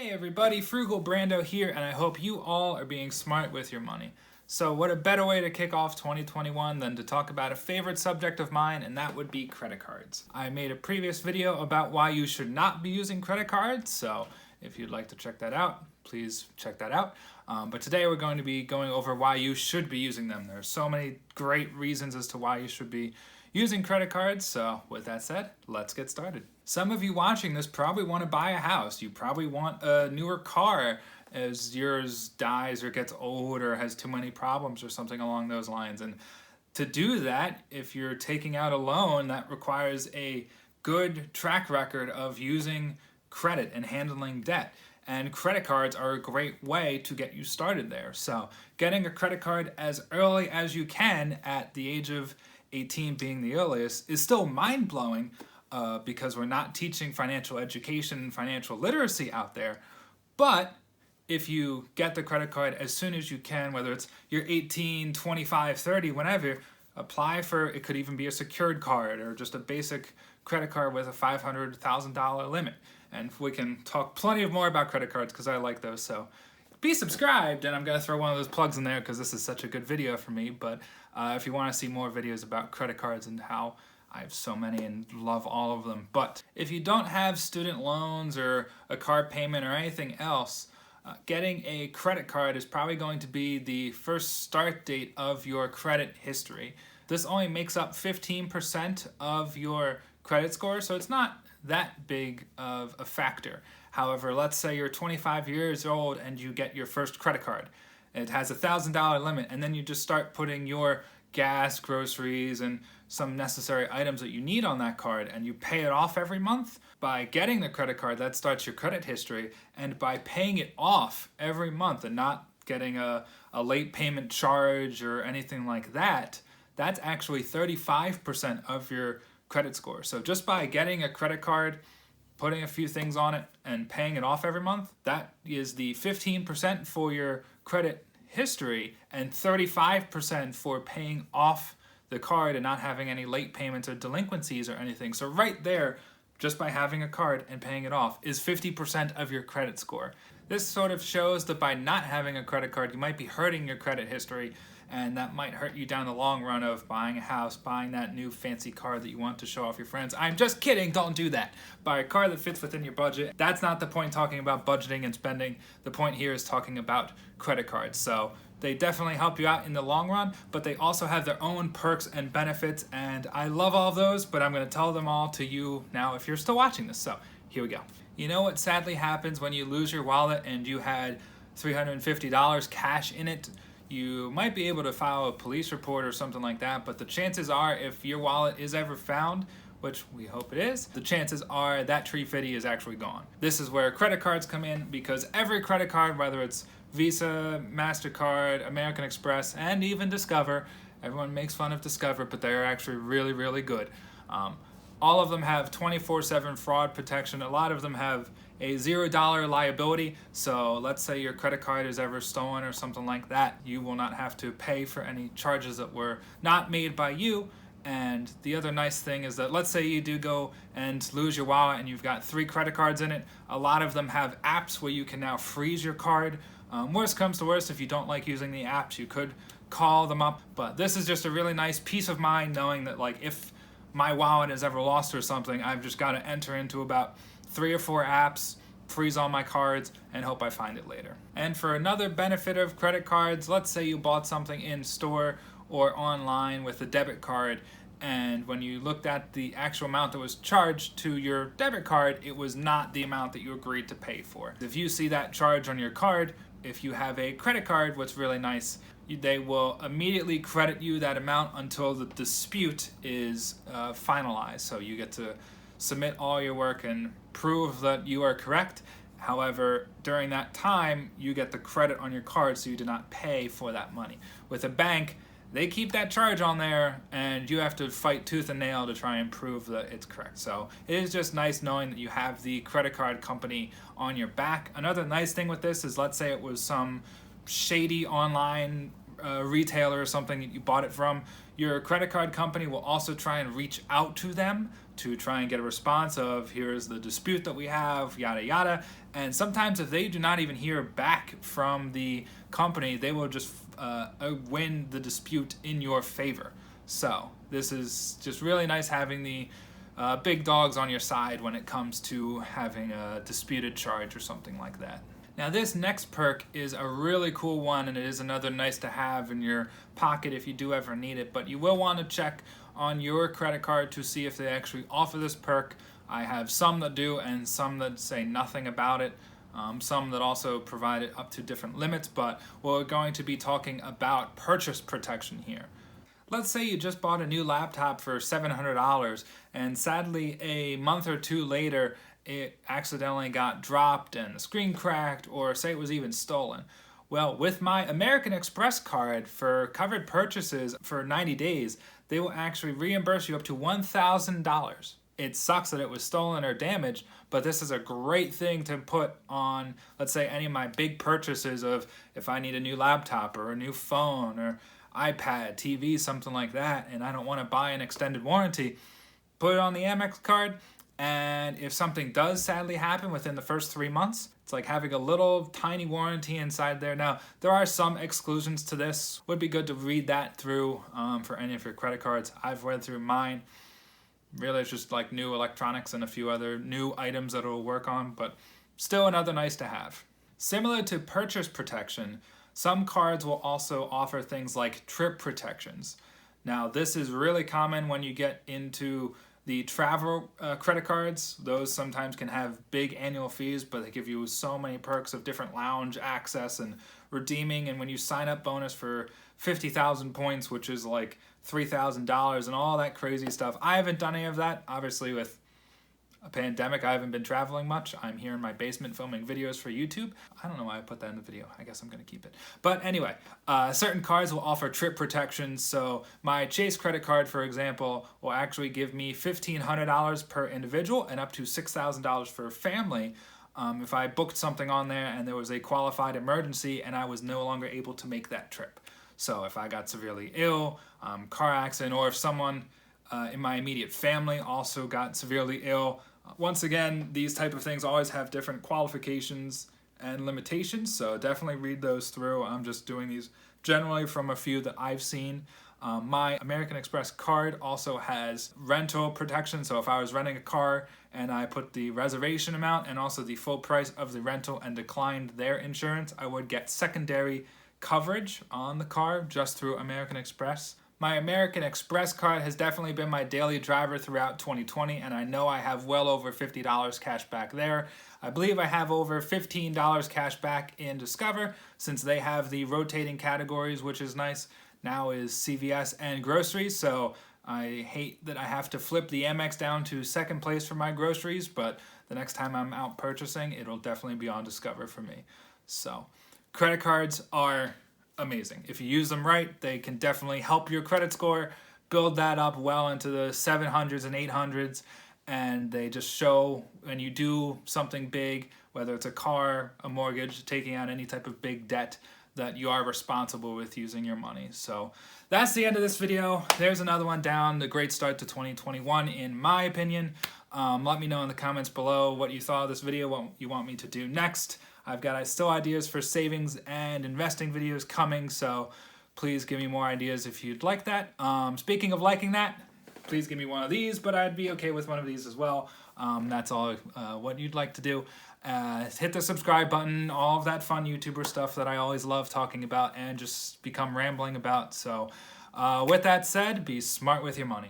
Hey everybody, Frugal Brando here, and I hope you all are being smart with your money. So what a better way to kick off 2021 than to talk about a favorite subject of mine, and that would be credit cards. I made a previous video about why you should not be using credit cards, so if you'd like to check that out, please check that out. But today we're going to be going over why you should be using them. There are so many great reasons as to why you should be using credit cards, so with that said, let's get started. Some of you watching this probably want to buy a house. You probably want a newer car as yours dies or gets old or has too many problems or something along those lines. And to do that, if you're taking out a loan, that requires a good track record of using credit and handling debt. And credit cards are a great way to get you started there. So getting a credit card as early as you can at the age of 18 being the earliest is still mind-blowing because we're not teaching financial education and financial literacy out there. But if you get the credit card as soon as you can, whether it's you're 18, 25, 30, whenever, apply for, it could even be a secured card or just a basic credit card with a $500,000 limit. And we can talk plenty more about credit cards because I like those. So be subscribed, and I'm going to throw one of those plugs in there because this is such a good video for me. But if you want to see more videos about credit cards and how I have so many and love all of them. But if you don't have student loans or a car payment or anything else, getting a credit card is probably going to be the first start date of your credit history. This only makes up 15% of your credit score, so it's not that big of a factor. However, let's say you're 25 years old and you get your first credit card. It has a $1,000 limit, and then you just start putting your gas, groceries, and some necessary items that you need on that card, and you pay it off every month. By getting the credit card, that starts your credit history, and by paying it off every month and not getting a late payment charge or anything like that, that's actually 35% of your credit score. So just by getting a credit card, putting a few things on it, and paying it off every month, that is the 15% for your credit history and 35% for paying off the card and not having any late payments or delinquencies or anything. So right there, just by having a card and paying it off, is 50% of your credit score. This sort of shows that by not having a credit card, you might be hurting your credit history, and that might hurt you down the long run of buying a house, buying that new fancy car that you want to show off your friends. I'm just kidding, don't do that. Buy a car that fits within your budget. That's not the point talking about budgeting and spending. The point here is talking about credit cards. So they definitely help you out in the long run, but they also have their own perks and benefits, and I love all of those, but I'm going to tell them all to you now if you're still watching this. So here we go. You know what sadly happens when you lose your wallet and you had $350 cash in it? You might be able to file a police report or something like that, but the chances are if your wallet is ever found, which we hope it is, the chances are that $350 is actually gone. This is where credit cards come in, because every credit card, whether it's Visa, MasterCard, American Express, and even Discover, everyone makes fun of Discover, but they're actually really, really good. All of them have 24/7 fraud protection. A lot of them have a $0 liability, so let's say your credit card is ever stolen or something like that, you will not have to pay for any charges that were not made by you. And the other nice thing is that let's say you do go and lose your wallet and you've got 3 credit cards in it, a lot of them have apps where you can now freeze your card. Worst comes to worst, if you don't like using the apps, you could call them up, but this is just a really nice peace of mind knowing that, like, if my wallet is ever lost or something, I've just got to enter into about 3 or 4 apps, freeze all my cards, and hope I find it later. And for another benefit of credit cards, let's say you bought something in store or online with a debit card, and when you looked at the actual amount that was charged to your debit card, it was not the amount that you agreed to pay for. If you see that charge on your card, if you have a credit card, what's really nice, they will immediately credit you that amount until the dispute is finalized. So you get to submit all your work and prove that you are correct. However, during that time, you get the credit on your card, so you do not pay for that money. With a bank, they keep that charge on there, and you have to fight tooth and nail to try and prove that it's correct. So it is just nice knowing that you have the credit card company on your back. Another nice thing with this is, let's say it was some shady online retailer or something that you bought it from, your credit card company will also try and reach out to them to try and get a response of, here's the dispute that we have, yada yada. And sometimes if they do not even hear back from the company, they will just win the dispute in your favor. So this is just really nice having the big dogs on your side when it comes to having a disputed charge or something like that. Now this next perk is a really cool one, and it is another nice to have in your pocket if you do ever need it, but you will want to check on your credit card to see if they actually offer this perk. I have some that do and some that say nothing about it. Some that also provide it up to different limits, but we're going to be talking about purchase protection here. Let's say you just bought a new laptop for $700 and sadly a month or two later it accidentally got dropped and the screen cracked, or say it was even stolen. Well, with my American Express card for covered purchases for 90 days, they will actually reimburse you up to $1,000. It sucks that it was stolen or damaged, but this is a great thing to put on, let's say, any of my big purchases of if I need a new laptop or a new phone or iPad, TV, something like that, and I don't want to buy an extended warranty. Put it on the Amex card, and if something does sadly happen within the first 3 months, it's like having a little tiny warranty inside there. Now, there are some exclusions to this. Would be good to read that through for any of your credit cards. I've read through mine. Really, it's just like new electronics and a few other new items that it'll work on, but still another nice to have. Similar to purchase protection, some cards will also offer things like trip protections. Now, this is really common when you get into the travel credit cards. Those sometimes can have big annual fees, but they give you so many perks of different lounge access and redeeming. And when you sign up bonus for 50,000 points, which is like $3,000 and all that crazy stuff. I haven't done any of that. Obviously, with a pandemic, I haven't been traveling much. I'm here in my basement filming videos for YouTube. I don't know why I put that in the video. I guess I'm going to keep it. But anyway, certain cards will offer trip protection. So my Chase credit card, for example, will actually give me $1,500 per individual and up to $6,000 for family if I booked something on there and there was a qualified emergency and I was no longer able to make that trip. So if I got severely ill, car accident, or if someone in my immediate family also got severely ill. Once again, these type of things always have different qualifications and limitations, so definitely read those through. I'm just doing these generally from a few that I've seen. My American Express card also has rental protection, so if I was renting a car and I put the reservation amount and also the full price of the rental and declined their insurance, I would get secondary coverage on the car just through American Express. My American Express card has definitely been my daily driver throughout 2020, and I know I have well over $50 cash back there. I believe I have over $15 cash back in Discover, since they have the rotating categories, which is nice. Now is CVS and groceries, so I hate that I have to flip the Amex down to second place for my groceries, but the next time I'm out purchasing, it'll definitely be on Discover for me. So, credit cards are amazing. If you use them right, they can definitely help your credit score, build that up well into the 700s and 800s, and they just show when you do something big, whether it's a car, a mortgage, taking out any type of big debt, that you are responsible with using your money. So that's the end of this video. There's another one down, the great start to 2021 in my opinion. Let me know in the comments below what you thought of this video, what you want me to do next. I've got still ideas for savings and investing videos coming, so please give me more ideas if you'd like that. Speaking of liking that, please give me one of these, but I'd be okay with one of these as well. That's all what you'd like to do. Hit the subscribe button, all of that fun YouTuber stuff that I always love talking about and just become rambling about. So with that said, be smart with your money.